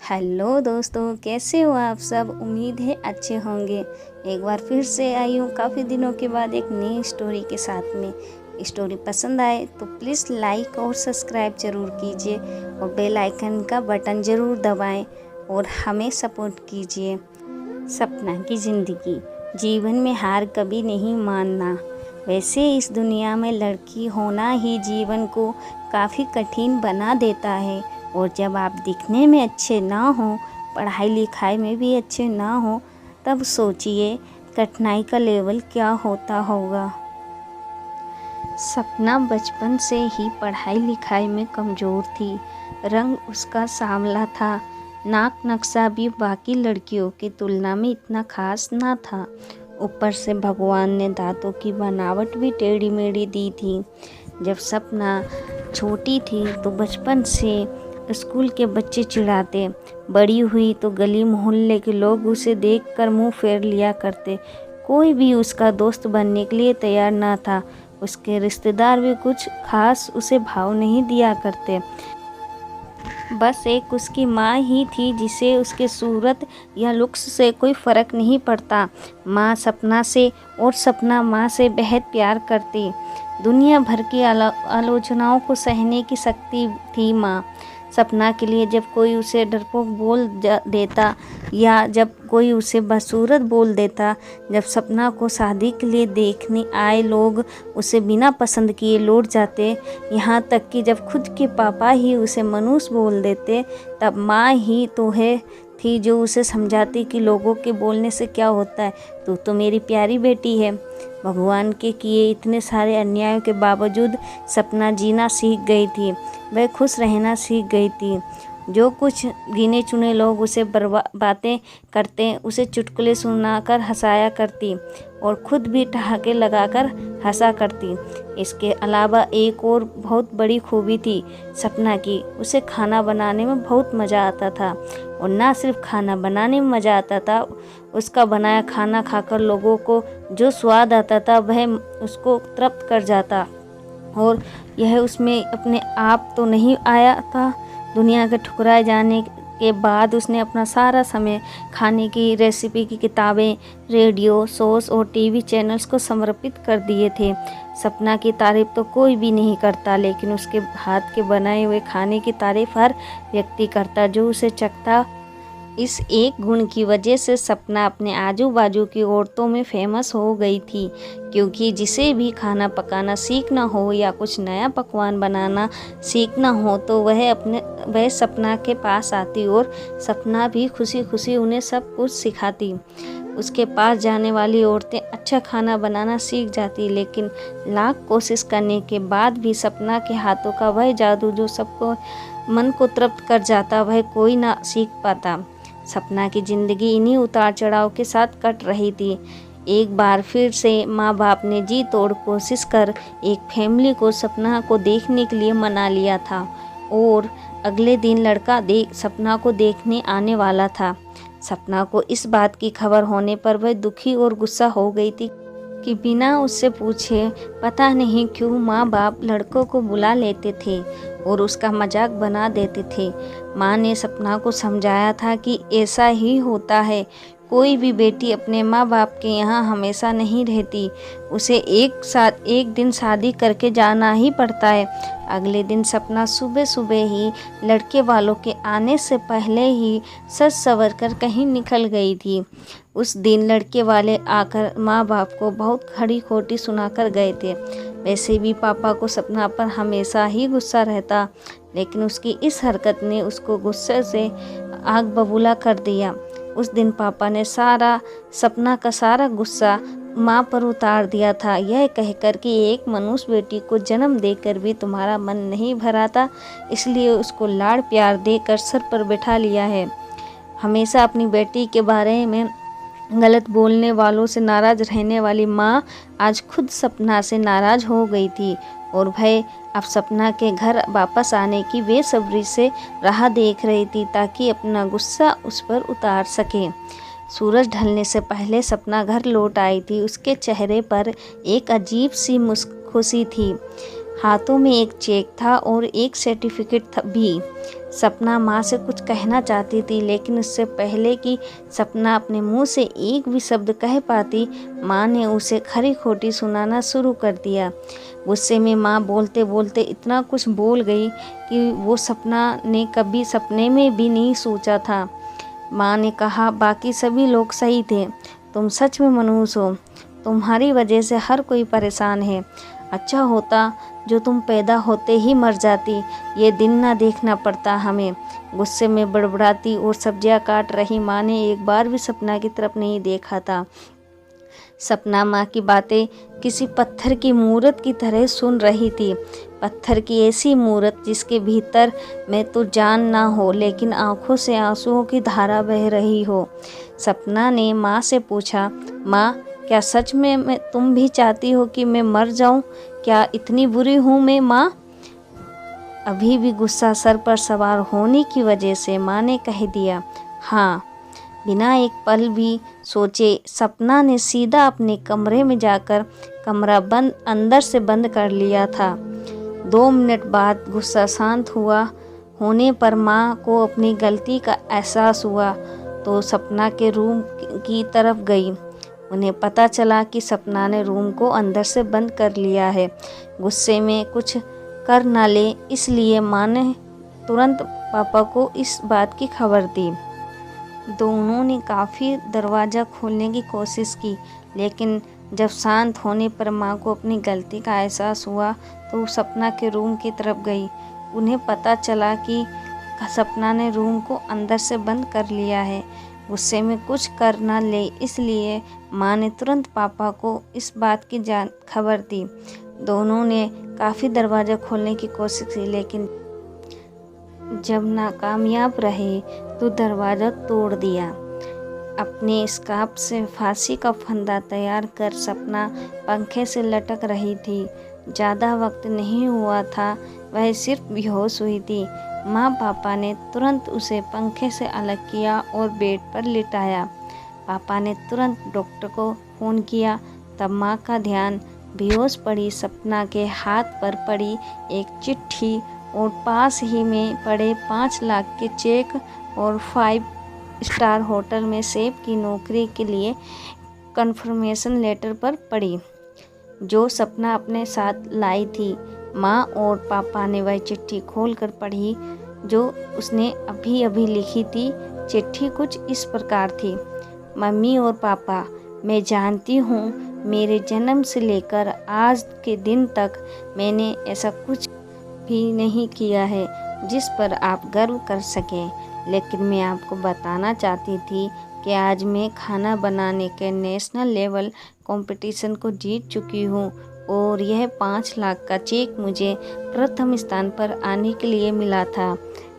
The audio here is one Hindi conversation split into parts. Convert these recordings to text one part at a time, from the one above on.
हेलो दोस्तों, कैसे हो आप सब। उम्मीद है अच्छे होंगे। एक बार फिर से आई हूँ काफ़ी दिनों के बाद एक नई स्टोरी के साथ में। स्टोरी पसंद आए तो प्लीज़ लाइक और सब्सक्राइब ज़रूर कीजिए और बेल आइकन का बटन ज़रूर दबाएं और हमें सपोर्ट कीजिए। सपना की ज़िंदगी। जीवन में हार कभी नहीं मानना। वैसे इस दुनिया में लड़की होना ही जीवन को काफ़ी कठिन बना देता है। और जब आप दिखने में अच्छे ना हो, पढ़ाई लिखाई में भी अच्छे ना हो, तब सोचिए कठिनाई का लेवल क्या होता होगा। सपना बचपन से ही पढ़ाई लिखाई में कमज़ोर थी। रंग उसका सांवला था। नाक नक्शा भी बाकी लड़कियों की तुलना में इतना खास ना था। ऊपर से भगवान ने दांतों की बनावट भी टेढ़ी मेढ़ी दी थी। जब सपना छोटी थी तो बचपन से स्कूल के बच्चे चिढ़ाते। बड़ी हुई तो गली मोहल्ले के लोग उसे देखकर मुंह फेर लिया करते। कोई भी उसका दोस्त बनने के लिए तैयार ना था। उसके रिश्तेदार भी कुछ खास उसे भाव नहीं दिया करते। बस एक उसकी माँ ही थी जिसे उसके सूरत या लुक्स से कोई फ़र्क नहीं पड़ता। माँ सपना से और सपना माँ से बेहद प्यार करती। दुनिया भर की आलोचनाओं को सहने की शक्ति थी माँ। सपना के लिए जब कोई उसे डरपोक बोल देता या जब कोई उसे बदसूरत बोल देता, जब सपना को शादी के लिए देखने आए लोग उसे बिना पसंद किए लौट जाते, यहाँ तक कि जब खुद के पापा ही उसे मनुष्य बोल देते, तब माँ ही तो है थी जो उसे समझाती कि लोगों के बोलने से क्या होता है, तू तो मेरी प्यारी बेटी है। भगवान के किए इतने सारे अन्यायों के बावजूद सपना जीना सीख गई थी। वह खुश रहना सीख गई थी। जो कुछ गिने चुने लोग उसे बातें करते उसे चुटकुले सुनाकर हंसाया करती और खुद भी ठहाके लगाकर हंसा करती। इसके अलावा एक और बहुत बड़ी खूबी थी सपना की, उसे खाना बनाने में बहुत मज़ा आता था। और ना सिर्फ खाना बनाने में मज़ा आता था, उसका बनाया खाना खाकर लोगों को जो स्वाद आता था वह उसको तृप्त कर जाता। और यह उसमें अपने आप तो नहीं आया था। दुनिया के ठुकराए जाने के बाद उसने अपना सारा समय खाने की रेसिपी की किताबें, रेडियो शोज और टीवी चैनल्स को समर्पित कर दिए थे। सपना की तारीफ़ तो कोई भी नहीं करता, लेकिन उसके हाथ के बनाए हुए खाने की तारीफ़ हर व्यक्ति करता जो उसे चखता। इस एक गुण की वजह से सपना अपने आजू बाजू की औरतों में फेमस हो गई थी, क्योंकि जिसे भी खाना पकाना सीखना हो या कुछ नया पकवान बनाना सीखना हो तो वह सपना के पास आती और सपना भी खुशी खुशी उन्हें सब कुछ सिखाती। उसके पास जाने वाली औरतें अच्छा खाना बनाना सीख जाती, लेकिन लाख कोशिश करने के बाद भी सपना के हाथों का वह जादू जो सबको मन को तृप्त कर जाता, वह कोई ना सीख पाता। सपना की ज़िंदगी इन्हीं उतार चढ़ाव के साथ कट रही थी। एक बार फिर से माँ बाप ने जी तोड़ कोशिश कर एक फैमिली को सपना को देखने के लिए मना लिया था और अगले दिन लड़का सपना को देखने आने वाला था। सपना को इस बात की खबर होने पर वह दुखी और गुस्सा हो गई थी कि बिना उससे पूछे पता नहीं क्यों माँ बाप लड़कों को बुला लेते थे और उसका मजाक बना देते थे। माँ ने सपना को समझाया था कि ऐसा ही होता है, कोई भी बेटी अपने माँ बाप के यहाँ हमेशा नहीं रहती, उसे एक दिन शादी करके जाना ही पड़ता है। अगले दिन सपना सुबह सुबह ही लड़के वालों के आने से पहले ही सज संवर कर कहीं निकल गई थी। उस दिन लड़के वाले आकर माँ बाप को बहुत खड़ी खोटी सुनाकर गए थे। वैसे भी पापा को सपना पर हमेशा ही गुस्सा रहता, लेकिन उसकी इस हरकत ने उसको गुस्से से आग बबूला कर दिया। उस दिन पापा ने सपना का सारा गुस्सा माँ पर उतार दिया था, यह कहकर कि एक मनुष्य बेटी को जन्म देकर भी तुम्हारा मन नहीं भरा था, इसलिए उसको लाड़ प्यार देकर सर पर बैठा लिया है। हमेशा अपनी बेटी के बारे में गलत बोलने वालों से नाराज़ रहने वाली माँ आज खुद सपना से नाराज़ हो गई थी और वह अब सपना के घर वापस आने की बेसब्री से राह देख रही थी ताकि अपना गुस्सा उस पर उतार सके। सूरज ढलने से पहले सपना घर लौट आई थी। उसके चेहरे पर एक अजीब सी खुशी थी। हाथों में एक चेक था और एक सर्टिफिकेट भी। सपना माँ से कुछ कहना चाहती थी, लेकिन उससे पहले कि सपना अपने मुंह से एक भी शब्द कह पाती, माँ ने उसे खरी खोटी सुनाना शुरू कर दिया। गुस्से में माँ बोलते बोलते इतना कुछ बोल गई कि वो सपना ने कभी सपने में भी नहीं सोचा था। माँ ने कहा, बाकी सभी लोग सही थे, तुम सच में मनुष्य हो, तुम्हारी वजह से हर कोई परेशान है। अच्छा होता जो तुम पैदा होते ही मर जाती, ये दिन ना देखना पड़ता हमें। गुस्से में बड़बड़ाती और सब्जियां काट रही माँ ने एक बार भी सपना की तरफ नहीं देखा था। सपना माँ की बातें किसी पत्थर की मूरत की तरह सुन रही थी। पत्थर की ऐसी मूरत जिसके भीतर में तो जान ना हो, लेकिन आंखों से आंसुओं की धारा बह रही हो। सपना ने माँ से पूछा, माँ क्या सच में तुम भी चाहती हो कि मैं मर जाऊं? क्या इतनी बुरी हूँ मैं माँ? अभी भी गुस्सा सर पर सवार होने की वजह से माँ ने कह दिया, हाँ। बिना एक पल भी सोचे सपना ने सीधा अपने कमरे में जाकर कमरा अंदर से बंद कर लिया था। 2 मिनट बाद गुस्सा शांत होने पर माँ को अपनी गलती का एहसास हुआ तो सपना के रूम की तरफ गई। उन्हें पता चला कि सपना ने रूम को अंदर से बंद कर लिया है। गुस्से में कुछ कर ना ले, इसलिए माँ ने तुरंत पापा को इस बात की खबर दी। दोनों ने काफ़ी दरवाज़ा खोलने की कोशिश की, लेकिन जब शांत होने पर माँ को अपनी गलती का एहसास हुआ तो सपना के रूम की तरफ गई। उन्हें पता चला कि सपना ने रूम को अंदर से बंद कर लिया है। गुस्से में कुछ कर न ले, इसलिए माँ ने तुरंत पापा को इस बात की खबर दी। दोनों ने काफ़ी दरवाज़ा खोलने की कोशिश की, लेकिन जब नाकामयाब रहे तो दरवाज़ा तोड़ दिया। अपने स्कार्फ से फांसी का फंदा तैयार कर सपना पंखे से लटक रही थी। ज़्यादा वक्त नहीं हुआ था, वह सिर्फ बेहोश हुई थी। माँ पापा ने तुरंत उसे पंखे से अलग किया और बेड पर लिटाया। पापा ने तुरंत डॉक्टर को फ़ोन किया। तब माँ का ध्यान बेहोश पड़ी सपना के हाथ पर पड़ी एक चिट्ठी और पास ही में पड़े 5 लाख के चेक और 5 स्टार होटल में शेफ की नौकरी के लिए कन्फर्मेशन लेटर पर पड़ी, जो सपना अपने साथ लाई थी। माँ और पापा ने वह चिट्ठी खोलकर पढ़ी जो उसने अभी अभी लिखी थी। चिट्ठी कुछ इस प्रकार थी, मम्मी और पापा, मैं जानती हूँ मेरे जन्म से लेकर आज के दिन तक मैंने ऐसा कुछ भी नहीं किया है जिस पर आप गर्व कर सकें, लेकिन मैं आपको बताना चाहती थी कि आज मैं खाना बनाने के नेशनल लेवल कंपटीशन को जीत चुकी हूँ और यह 5 लाख का चेक मुझे प्रथम स्थान पर आने के लिए मिला था।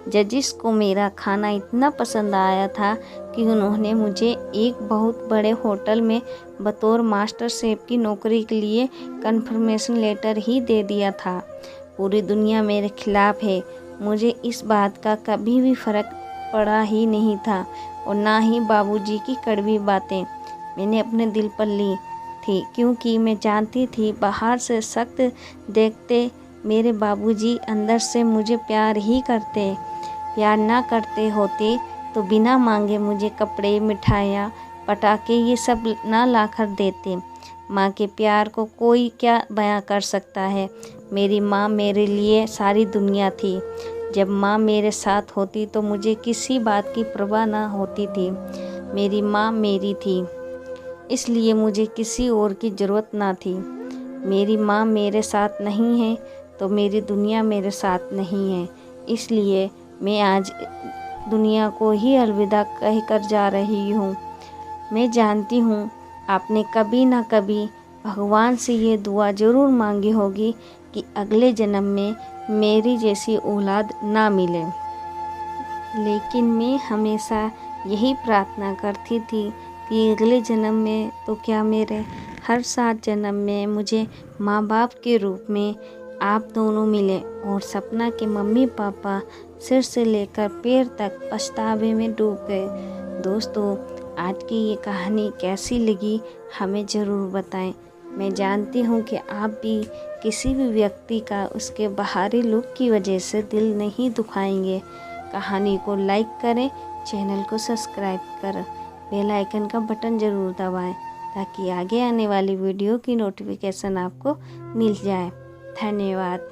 जजिस को मेरा खाना इतना पसंद आया था कि उन्होंने मुझे एक बहुत बड़े होटल में बतौर मास्टर शेफ की नौकरी के लिए कन्फर्मेशन लेटर ही दे दिया था। पूरी दुनिया मेरे खिलाफ है, मुझे इस बात का कभी भी फर्क पड़ा ही नहीं था और ना ही बाबूजी की कड़वी बातें मैंने अपने दिल पर ली थी, क्योंकि मैं जानती थी बाहर से सख्त देखते मेरे बाबूजी अंदर से मुझे प्यार ही करते। प्यार ना करते होते तो बिना मांगे मुझे कपड़े, मिठाइयाँ, पटाखे ये सब ना लाकर देते। माँ के प्यार को कोई क्या बयां कर सकता है। मेरी माँ मेरे लिए सारी दुनिया थी। जब माँ मेरे साथ होती तो मुझे किसी बात की परवाह ना होती थी। मेरी माँ मेरी थी, इसलिए मुझे किसी और की ज़रूरत ना थी। मेरी माँ मेरे साथ नहीं है तो मेरी दुनिया मेरे साथ नहीं है, इसलिए मैं आज दुनिया को ही अलविदा कहकर जा रही हूँ। मैं जानती हूँ आपने कभी ना कभी भगवान से ये दुआ ज़रूर मांगी होगी कि अगले जन्म में मेरी जैसी औलाद ना मिले, लेकिन मैं हमेशा यही प्रार्थना करती थी कि अगले जन्म में तो क्या मेरे हर 7 जन्म में मुझे माँ बाप के रूप में आप दोनों मिले। और सपना के मम्मी पापा सिर से लेकर पैर तक पछतावे में डूब गए। दोस्तों, आज की ये कहानी कैसी लगी हमें ज़रूर बताएं। मैं जानती हूँ कि आप भी किसी भी व्यक्ति का उसके बाहरी लुक की वजह से दिल नहीं दुखाएंगे, कहानी को लाइक करें, चैनल को सब्सक्राइब करें, बेल आइकन का बटन ज़रूर दबाएं ताकि आगे आने वाली वीडियो की नोटिफिकेशन आपको मिल जाए। धन्यवाद।